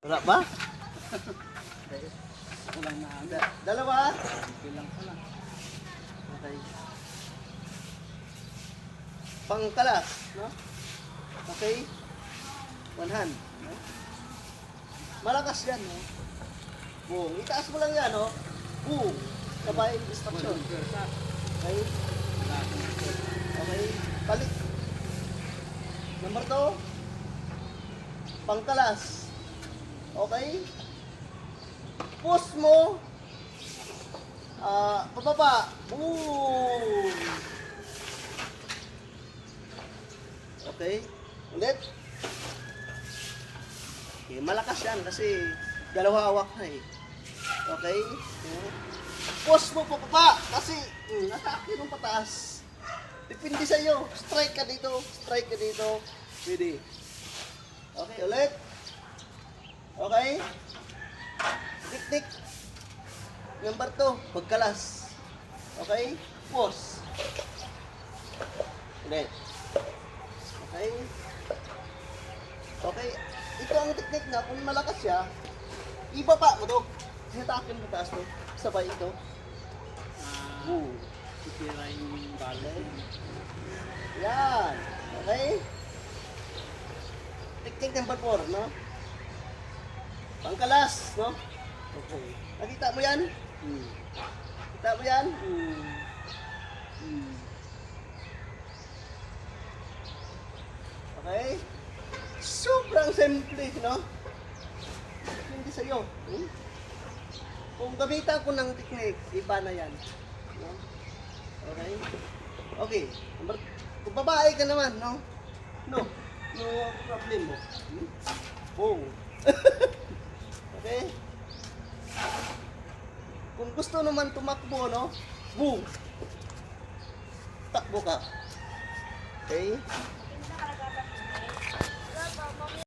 Wala ba? Kulang na ang Dalawa? bilang ko lang. Okay. Pangkalas, no? Okay? One hand, no? Malakas yan, no? Boom. Itaas mo lang yan, no? Boom. Sabay instruction. Okay? Okay. Balik. Number 2. Pangkalas. Okay? Push mo. Pababa. Boom. Okay? Ulit. Okay, malakas yan kasi dalawa hawak na eh. Okay? Push mo pababa kasi nasa akin yung pataas. Depende sa iyo. Strike ka dito. Strike ka dito. Pwede. Okay, ulit. Okay? Tik-tik. Number 2, pagkalas. Okay? Push. Ulit. Okay? Okay. Ito ang teknik na kung malakas siya, ibaba mo to. Sinatakin mo taas to. Sabay ito. Titira yung balay. Yan. Okay? Teknik number 4, no? Pangkalas, no? Okay. Nakita mo yan? Nakita mo yan? Okay? Sobrang simple, no? Hindi sa'yo. Kung gamitan ko ng teknik, iba na yan. No? Okay? Okay. Kung babae ka naman, no? No. No problem mo. Boom. Okay? Kung gusto naman tumakbo, no? Boom. Takbo ka. Okay?